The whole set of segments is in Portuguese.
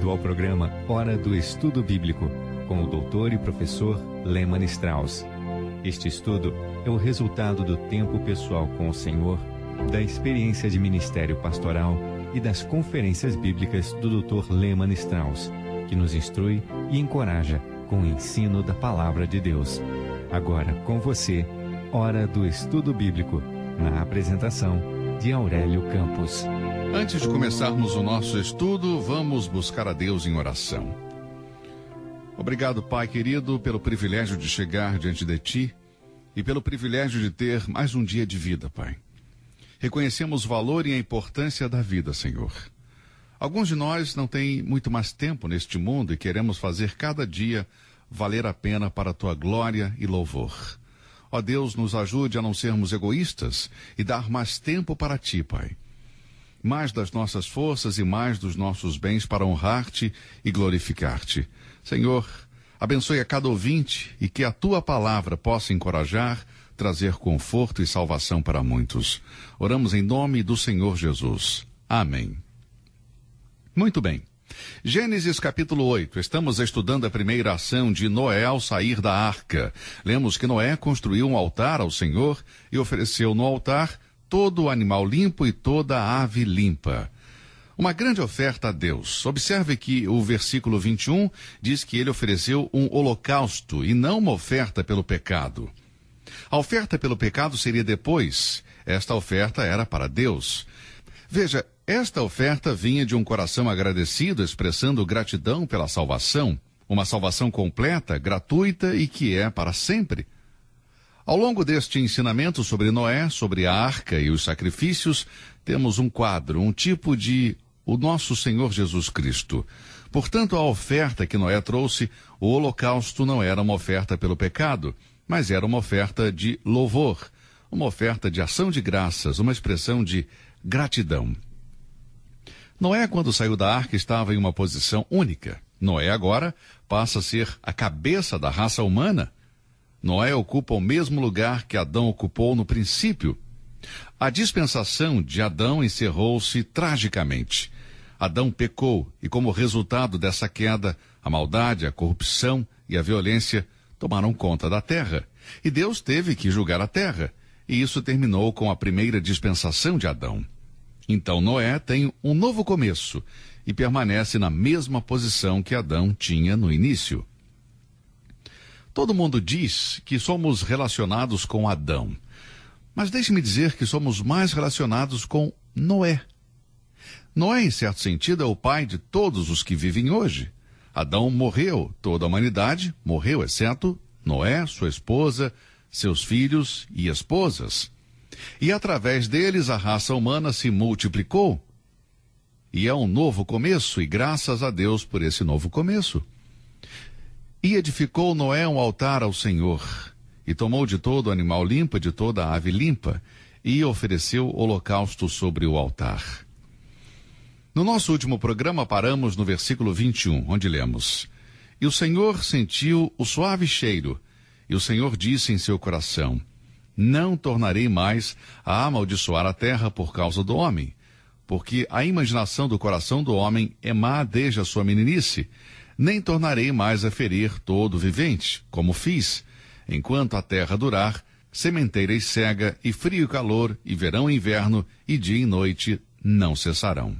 Bem-vindo ao programa Hora do Estudo Bíblico, com o doutor e professor Lehmann Strauss. Este estudo é o resultado do tempo pessoal com o Senhor, da experiência de ministério pastoral e das conferências bíblicas do Dr. Lehmann Strauss, que nos instrui e encoraja com o ensino da Palavra de Deus. Agora com você, Hora do Estudo Bíblico, na apresentação de Aurélio Campos. Antes de começarmos o nosso estudo, vamos buscar a Deus em oração. Obrigado, Pai querido, pelo privilégio de chegar diante de Ti e pelo privilégio de ter mais um dia de vida, Pai. Reconhecemos o valor e a importância da vida, Senhor. Alguns de nós não têm muito mais tempo neste mundo e queremos fazer cada dia valer a pena para a Tua glória e louvor. Ó Deus, nos ajude a não sermos egoístas e dar mais tempo para Ti, Pai. Mais das nossas forças e mais dos nossos bens para honrar-Te e glorificar-Te. Senhor, abençoe a cada ouvinte e que a Tua palavra possa encorajar, trazer conforto e salvação para muitos. Oramos em nome do Senhor Jesus. Amém. Muito bem. Gênesis capítulo 8. Estamos estudando a primeira ação de Noé ao sair da arca. Lemos que Noé construiu um altar ao Senhor e ofereceu no altar todo o animal limpo e toda a ave limpa. Uma grande oferta a Deus. Observe que o versículo 21 diz que ele ofereceu um holocausto e não uma oferta pelo pecado. A oferta pelo pecado seria depois. Esta oferta era para Deus. Veja, esta oferta vinha de um coração agradecido, expressando gratidão pela salvação. Uma salvação completa, gratuita e que é para sempre. Ao longo deste ensinamento sobre Noé, sobre a arca e os sacrifícios, temos um quadro, um tipo de o nosso Senhor Jesus Cristo. Portanto, a oferta que Noé trouxe, o holocausto, não era uma oferta pelo pecado, mas era uma oferta de louvor, uma oferta de ação de graças, uma expressão de gratidão. Noé, quando saiu da arca, estava em uma posição única. Noé agora passa a ser a cabeça da raça humana. Noé ocupa o mesmo lugar que Adão ocupou no princípio. A dispensação de Adão encerrou-se tragicamente. Adão pecou e, como resultado dessa queda, a maldade, a corrupção e a violência tomaram conta da terra. E Deus teve que julgar a terra. E isso terminou com a primeira dispensação de Adão. Então Noé tem um novo começo e permanece na mesma posição que Adão tinha no início. Todo mundo diz que somos relacionados com Adão, mas deixe-me dizer que somos mais relacionados com Noé. Noé, em certo sentido, é o pai de todos os que vivem hoje. Adão morreu, toda a humanidade morreu, exceto Noé, sua esposa, seus filhos e esposas. E através deles a raça humana se multiplicou. E é um novo começo, e graças a Deus por esse novo começo. E edificou Noé um altar ao Senhor, e tomou de todo animal limpo, de toda ave limpa, e ofereceu holocausto sobre o altar. No nosso último programa paramos no versículo 21, onde lemos: E o Senhor sentiu o suave cheiro, e o Senhor disse em seu coração: Não tornarei mais a amaldiçoar a terra por causa do homem, porque a imaginação do coração do homem é má desde a sua meninice. Nem tornarei mais a ferir todo vivente, como fiz. Enquanto a terra durar, sementeira e cega, e frio e calor, e verão e inverno, e dia e noite não cessarão.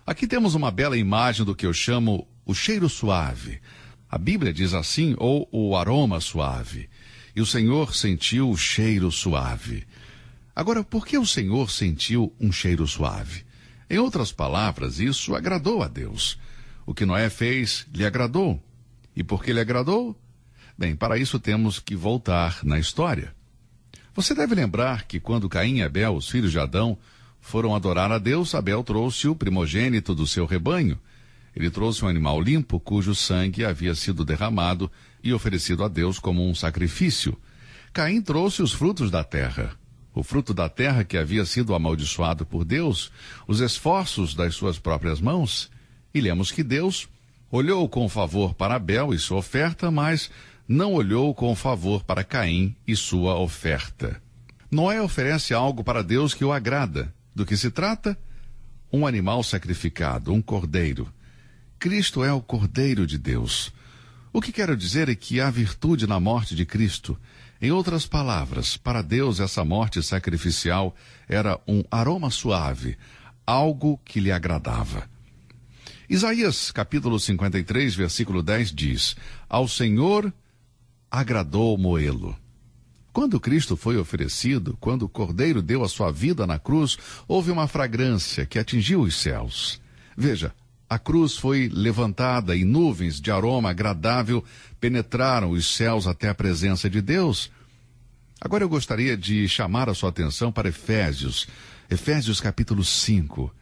Aqui temos uma bela imagem do que eu chamo o cheiro suave. A Bíblia diz assim, ou o aroma suave. E o Senhor sentiu o cheiro suave. Agora, por que o Senhor sentiu um cheiro suave? Em outras palavras, isso agradou a Deus. O que Noé fez lhe agradou. E por que lhe agradou? Bem, para isso temos que voltar na história. Você deve lembrar que quando Caim e Abel, os filhos de Adão, foram adorar a Deus, Abel trouxe o primogênito do seu rebanho. Ele trouxe um animal limpo, cujo sangue havia sido derramado e oferecido a Deus como um sacrifício. Caim trouxe os frutos da terra. O fruto da terra que havia sido amaldiçoado por Deus, os esforços das suas próprias mãos. E lemos que Deus olhou com favor para Abel e sua oferta, mas não olhou com favor para Caim e sua oferta. Noé oferece algo para Deus que o agrada. Do que se trata? Um animal sacrificado, um cordeiro. Cristo é o Cordeiro de Deus. O que quero dizer é que há virtude na morte de Cristo. Em outras palavras, para Deus essa morte sacrificial era um aroma suave, algo que lhe agradava. Isaías, capítulo 53, versículo 10 diz: Ao Senhor agradou moê-lo. Quando Cristo foi oferecido, quando o Cordeiro deu a sua vida na cruz, houve uma fragrância que atingiu os céus. Veja, a cruz foi levantada e nuvens de aroma agradável penetraram os céus até a presença de Deus. Agora eu gostaria de chamar a sua atenção para Efésios capítulo 5.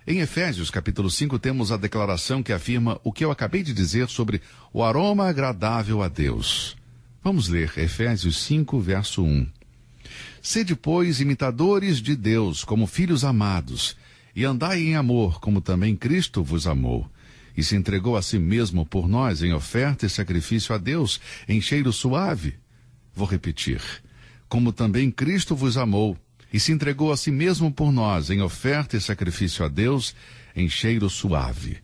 Em Efésios capítulo 5 temos a declaração que afirma o que eu acabei de dizer sobre o aroma agradável a Deus. Vamos ler Efésios 5, verso 1. Sede, pois, imitadores de Deus, como filhos amados, e andai em amor, como também Cristo vos amou, e se entregou a si mesmo por nós em oferta e sacrifício a Deus, em cheiro suave. Vou repetir. Como também Cristo vos amou, e se entregou a si mesmo por nós em oferta e sacrifício a Deus, em cheiro suave.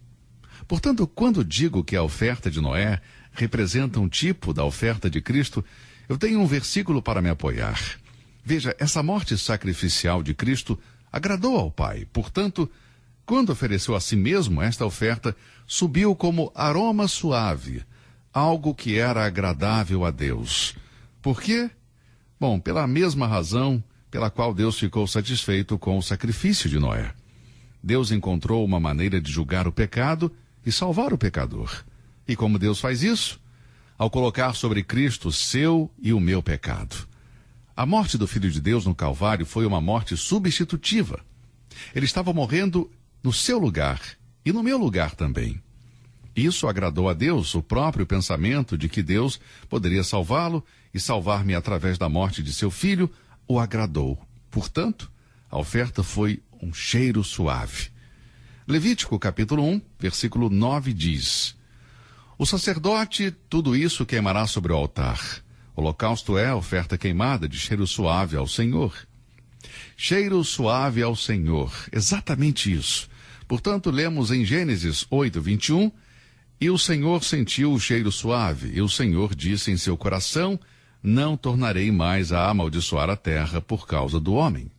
Portanto, quando digo que a oferta de Noé representa um tipo da oferta de Cristo, eu tenho um versículo para me apoiar. Veja, essa morte sacrificial de Cristo agradou ao Pai. Portanto, quando ofereceu a si mesmo esta oferta, subiu como aroma suave, algo que era agradável a Deus. Por quê? Bom, pela mesma razão pela qual Deus ficou satisfeito com o sacrifício de Noé. Deus encontrou uma maneira de julgar o pecado e salvar o pecador. E como Deus faz isso? Ao colocar sobre Cristo o seu e o meu pecado. A morte do Filho de Deus no Calvário foi uma morte substitutiva. Ele estava morrendo no seu lugar e no meu lugar também. Isso agradou a Deus, o próprio pensamento de que Deus poderia salvá-lo e salvar-me através da morte de seu filho, o agradou. Portanto, a oferta foi um cheiro suave. Levítico capítulo 1, versículo 9 diz: O sacerdote tudo isso queimará sobre o altar. Holocausto é a oferta queimada de cheiro suave ao Senhor. Cheiro suave ao Senhor, exatamente isso. Portanto, lemos em Gênesis 8, 21, e o Senhor sentiu o cheiro suave, e o Senhor disse em seu coração: Não tornarei mais a amaldiçoar a terra por causa do homem.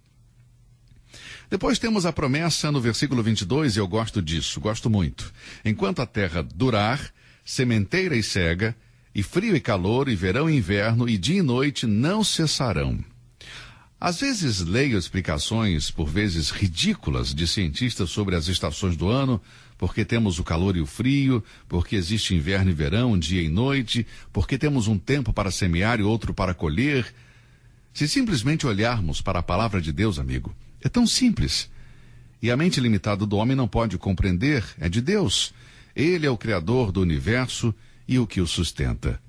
Depois temos a promessa no versículo 22, e eu gosto disso, gosto muito. Enquanto a terra durar, sementeira e cega, e frio e calor, e verão e inverno, e dia e noite não cessarão. Às vezes leio explicações, por vezes ridículas, de cientistas sobre as estações do ano, porque temos o calor e o frio, porque existe inverno e verão, dia e noite, porque temos um tempo para semear e outro para colher. Se simplesmente olharmos para a palavra de Deus, amigo, é tão simples. E a mente limitada do homem não pode compreender, é de Deus. Ele é o Criador do universo e o que o sustenta.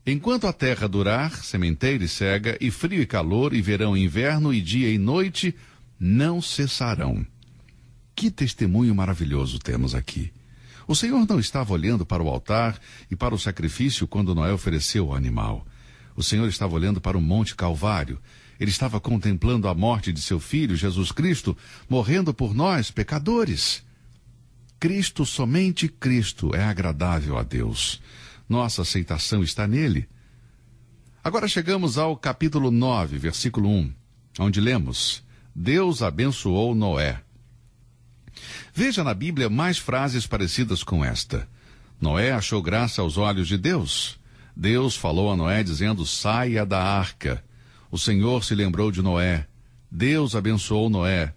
Enquanto a terra durar, sementeira e cega, e frio e calor, e verão e inverno, e dia e noite, não cessarão. Que testemunho maravilhoso temos aqui. O Senhor não estava olhando para o altar e para o sacrifício quando Noé ofereceu o animal. O Senhor estava olhando para o Monte Calvário. Ele estava contemplando a morte de seu Filho, Jesus Cristo, morrendo por nós, pecadores. Cristo, somente Cristo, é agradável a Deus. Nossa aceitação está nele. Agora chegamos ao capítulo 9, versículo 1, onde lemos: Deus abençoou Noé. Veja na Bíblia mais frases parecidas com esta. Noé achou graça aos olhos de Deus. Deus falou a Noé dizendo: saia da arca. O Senhor se lembrou de Noé. Deus abençoou Noé.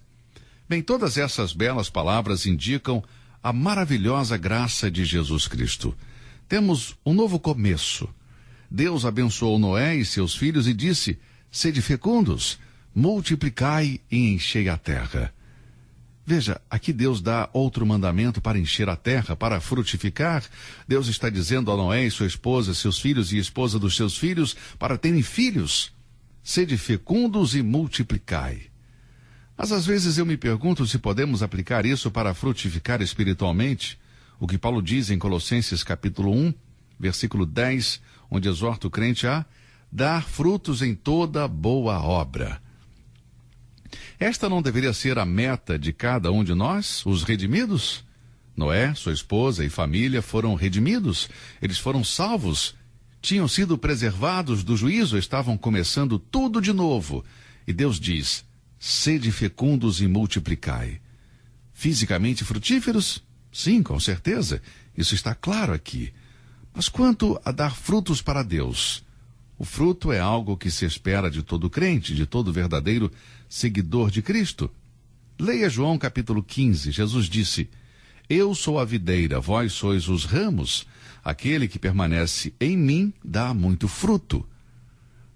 Bem, todas essas belas palavras indicam a maravilhosa graça de Jesus Cristo. Temos um novo começo. Deus abençoou Noé e seus filhos e disse: sede fecundos, multiplicai e enchei a terra. Veja, aqui Deus dá outro mandamento para encher a terra, para frutificar. Deus está dizendo a Noé e sua esposa, seus filhos e a esposa dos seus filhos, para terem filhos. Sede fecundos e multiplicai. Mas às vezes eu me pergunto se podemos aplicar isso para frutificar espiritualmente. O que Paulo diz em Colossenses capítulo 1, versículo 10, onde exorta o crente a dar frutos em toda boa obra. Esta não deveria ser a meta de cada um de nós, os redimidos? Noé, sua esposa e família foram redimidos, eles foram salvos, tinham sido preservados do juízo, estavam começando tudo de novo. E Deus diz: sede fecundos e multiplicai. Fisicamente frutíferos? Sim, com certeza, isso está claro aqui. Mas quanto a dar frutos para Deus? O fruto é algo que se espera de todo crente, de todo verdadeiro seguidor de Cristo. Leia João capítulo 15, Jesus disse: eu sou a videira, vós sois os ramos. Aquele que permanece em mim dá muito fruto.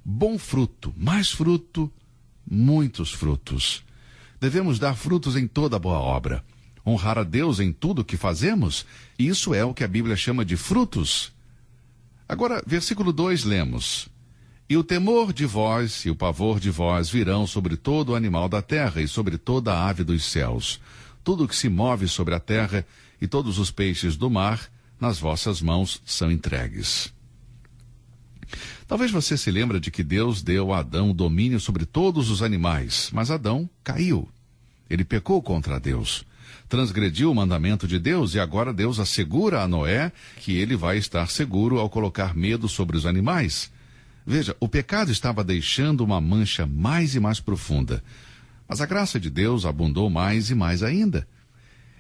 Bom fruto, mais fruto, muitos frutos. Devemos dar frutos em toda boa obra. Honrar a Deus em tudo o que fazemos, isso é o que a Bíblia chama de frutos. Agora, versículo 2, lemos: e o temor de vós e o pavor de vós virão sobre todo o animal da terra e sobre toda a ave dos céus. Tudo o que se move sobre a terra e todos os peixes do mar, nas vossas mãos são entregues. Talvez você se lembre de que Deus deu a Adão domínio sobre todos os animais, mas Adão caiu. Ele pecou contra Deus, transgrediu o mandamento de Deus e agora Deus assegura a Noé que ele vai estar seguro ao colocar medo sobre os animais. Veja, o pecado estava deixando uma mancha mais e mais profunda, mas a graça de Deus abundou mais e mais ainda.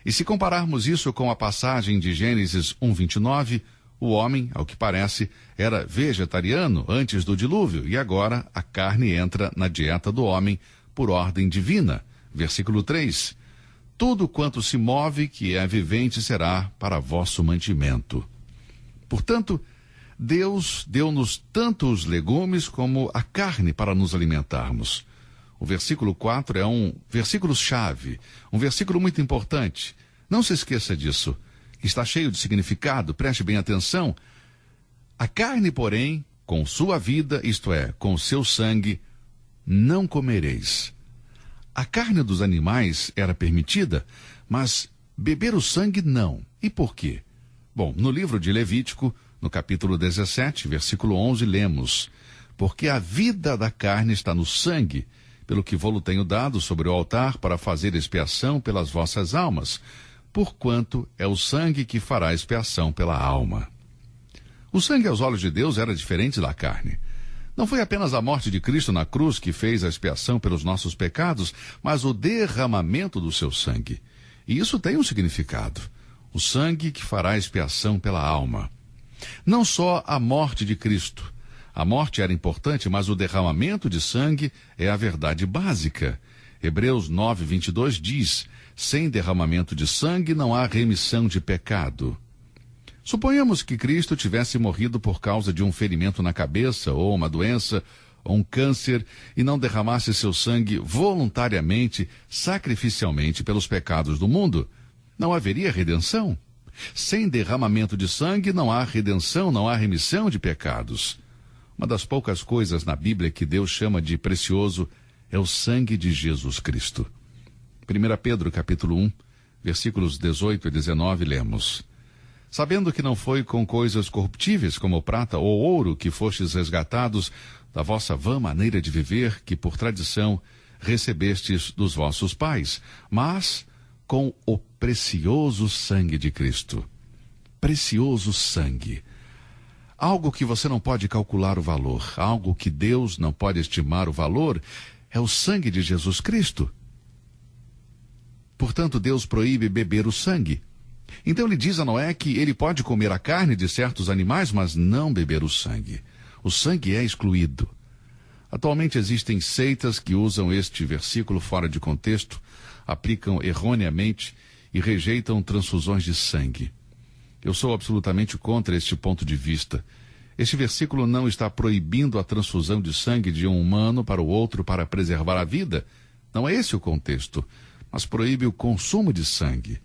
E se compararmos isso com a passagem de Gênesis 1:29, o homem, ao que parece, era vegetariano antes do dilúvio e agora a carne entra na dieta do homem por ordem divina. Versículo 3: tudo quanto se move que é vivente será para vosso mantimento. Portanto, Deus deu-nos tanto os legumes como a carne para nos alimentarmos. O versículo 4 é um versículo-chave, um versículo muito importante. Não se esqueça disso. Está cheio de significado, preste bem atenção. A carne, porém, com sua vida, isto é, com seu sangue, não comereis. A carne dos animais era permitida, mas beber o sangue não. E por quê? Bom, no livro de Levítico, no capítulo 17, versículo 11, lemos: porque a vida da carne está no sangue, pelo que vou-lo tenho dado sobre o altar para fazer expiação pelas vossas almas, porquanto é o sangue que fará expiação pela alma. O sangue aos olhos de Deus era diferente da carne. Não foi apenas a morte de Cristo na cruz que fez a expiação pelos nossos pecados, mas o derramamento do seu sangue. E isso tem um significado. O sangue que fará expiação pela alma. Não só a morte de Cristo. A morte era importante, mas o derramamento de sangue é a verdade básica. Hebreus 9:22 diz: sem derramamento de sangue não há remissão de pecado. Suponhamos que Cristo tivesse morrido por causa de um ferimento na cabeça, ou uma doença, ou um câncer, e não derramasse seu sangue voluntariamente, sacrificialmente pelos pecados do mundo. Não haveria redenção. Sem derramamento de sangue não há redenção, não há remissão de pecados. Uma das poucas coisas na Bíblia que Deus chama de precioso é o sangue de Jesus Cristo. 1 Pedro capítulo 1, versículos 18 e 19, lemos: sabendo que não foi com coisas corruptíveis como prata ou ouro que fostes resgatados da vossa vã maneira de viver, que por tradição recebestes dos vossos pais, mas com o precioso sangue de Cristo. Precioso sangue. Algo que você não pode calcular o valor, algo que Deus não pode estimar o valor, é o sangue de Jesus Cristo. Portanto, Deus proíbe beber o sangue. Então ele diz a Noé que ele pode comer a carne de certos animais, mas não beber o sangue. O sangue é excluído. Atualmente existem seitas que usam este versículo fora de contexto, aplicam erroneamente e rejeitam transfusões de sangue. Eu sou absolutamente contra este ponto de vista. Este versículo não está proibindo a transfusão de sangue de um humano para o outro para preservar a vida. Não é esse o contexto, mas proíbe o consumo de sangue.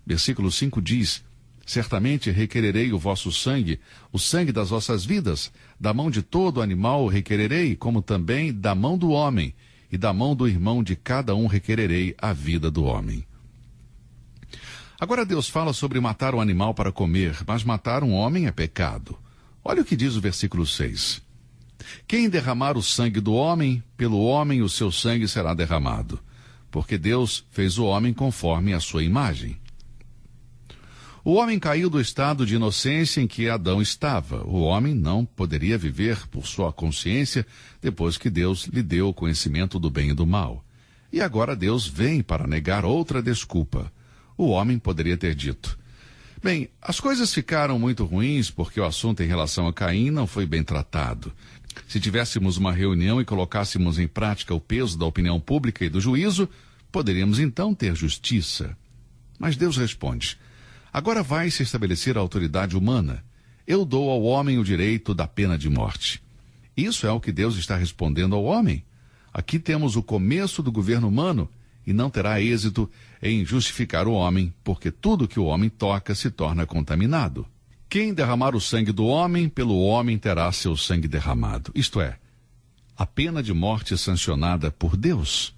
Versículo 5 diz: certamente requererei o vosso sangue, o sangue das vossas vidas, da mão de todo animal requererei, como também da mão do homem, e da mão do irmão de cada um requererei a vida do homem. Agora Deus fala sobre matar um animal para comer, mas matar um homem é pecado. Olha o que diz o versículo 6. Quem derramar o sangue do homem, pelo homem o seu sangue será derramado, porque Deus fez o homem conforme a sua imagem. O homem caiu do estado de inocência em que Adão estava. O homem não poderia viver por sua consciência depois que Deus lhe deu o conhecimento do bem e do mal. E agora Deus vem para negar outra desculpa. O homem poderia ter dito: bem, as coisas ficaram muito ruins porque o assunto em relação a Caim não foi bem tratado. Se tivéssemos uma reunião e colocássemos em prática o peso da opinião pública e do juízo, poderíamos então ter justiça. Mas Deus responde: agora vai se estabelecer a autoridade humana. Eu dou ao homem o direito da pena de morte. Isso é o que Deus está respondendo ao homem. Aqui temos o começo do governo humano e não terá êxito em justificar o homem, porque tudo que o homem toca se torna contaminado. Quem derramar o sangue do homem, pelo homem terá seu sangue derramado. Isto é, a pena de morte sancionada por Deus.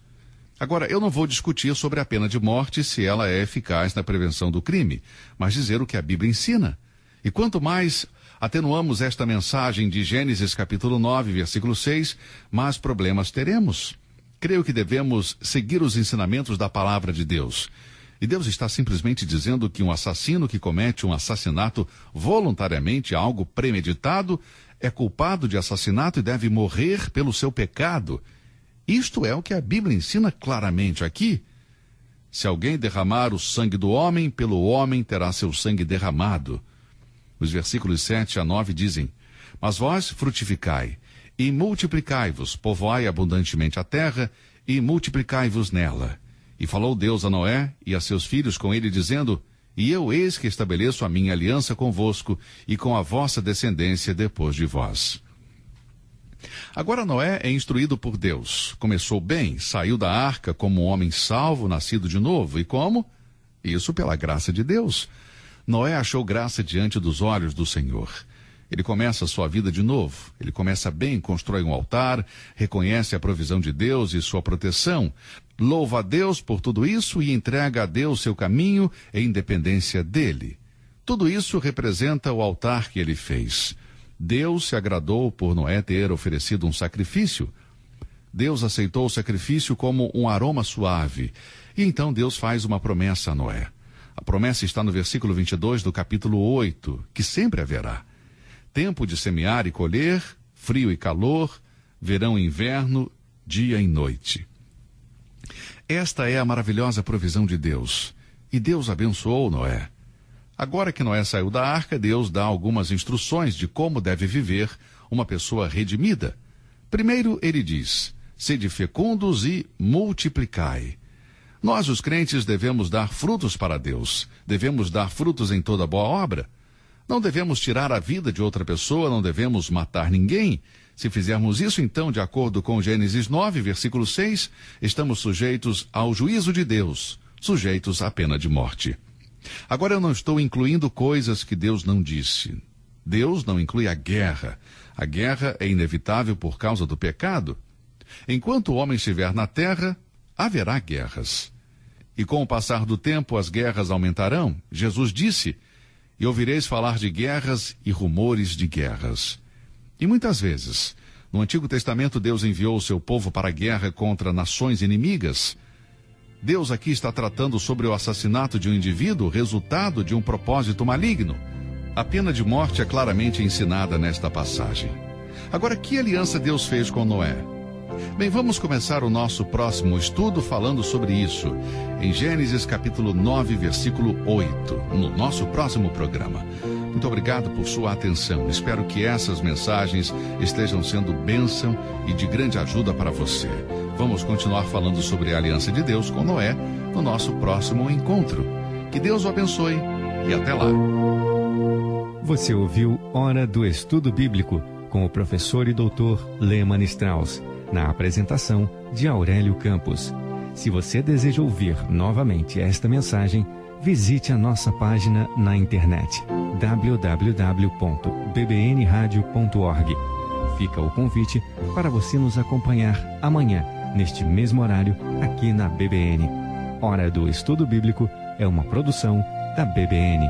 Agora, eu não vou discutir sobre a pena de morte se ela é eficaz na prevenção do crime, mas dizer o que a Bíblia ensina. E quanto mais atenuamos esta mensagem de Gênesis capítulo 9, versículo 6, mais problemas teremos. Creio que devemos seguir os ensinamentos da palavra de Deus. E Deus está simplesmente dizendo que um assassino que comete um assassinato voluntariamente, algo premeditado, é culpado de assassinato e deve morrer pelo seu pecado. Isto é o que a Bíblia ensina claramente aqui. Se alguém derramar o sangue do homem, pelo homem terá seu sangue derramado. Os versículos 7 a 9 dizem: mas vós frutificai, e multiplicai-vos, povoai abundantemente a terra, e multiplicai-vos nela. E falou Deus a Noé e a seus filhos com ele, dizendo: e eu eis que estabeleço a minha aliança convosco, e com a vossa descendência depois de vós. Agora Noé é instruído por Deus. Começou bem, saiu da arca como um homem salvo, nascido de novo. E como? Isso pela graça de Deus. Noé achou graça diante dos olhos do Senhor. Ele começa a sua vida de novo. Ele começa bem, constrói um altar, reconhece a provisão de Deus e sua proteção, louva a Deus por tudo isso e entrega a Deus seu caminho em dependência dele. Tudo isso representa o altar que ele fez. Deus se agradou por Noé ter oferecido um sacrifício. Deus aceitou o sacrifício como um aroma suave. E então Deus faz uma promessa a Noé. A promessa está no versículo 22 do capítulo 8, que sempre haverá tempo de semear e colher, frio e calor, verão e inverno, dia e noite. Esta é a maravilhosa provisão de Deus. E Deus abençoou Noé. Agora que Noé saiu da arca, Deus dá algumas instruções de como deve viver uma pessoa redimida. Primeiro, ele diz: sede fecundos e multiplicai. Nós, os crentes, devemos dar frutos para Deus. Devemos dar frutos em toda boa obra. Não devemos tirar a vida de outra pessoa, não devemos matar ninguém. Se fizermos isso, então, de acordo com Gênesis 9, versículo 6, estamos sujeitos ao juízo de Deus, sujeitos à pena de morte. Agora, eu não estou incluindo coisas que Deus não disse. Deus não inclui a guerra. A guerra é inevitável por causa do pecado. Enquanto o homem estiver na terra, haverá guerras. E com o passar do tempo, as guerras aumentarão. Jesus disse: e ouvireis falar de guerras e rumores de guerras. E muitas vezes, no Antigo Testamento, Deus enviou o seu povo para a guerra contra nações inimigas. Deus aqui está tratando sobre o assassinato de um indivíduo, resultado de um propósito maligno. A pena de morte é claramente ensinada nesta passagem. Agora, que aliança Deus fez com Noé? Bem, vamos começar o nosso próximo estudo falando sobre isso, em Gênesis capítulo 9, versículo 8, no nosso próximo programa. Muito obrigado por sua atenção. Espero que essas mensagens estejam sendo bênção e de grande ajuda para você. Vamos continuar falando sobre a aliança de Deus com Noé no nosso próximo encontro. Que Deus o abençoe e até lá. Você ouviu Hora do Estudo Bíblico com o professor e doutor Leman Strauss, na apresentação de Aurélio Campos. Se você deseja ouvir novamente esta mensagem, visite a nossa página na internet www.bbnradio.org. Fica o convite para você nos acompanhar amanhã, neste mesmo horário, aqui na BBN. Hora do Estudo Bíblico é uma produção da BBN.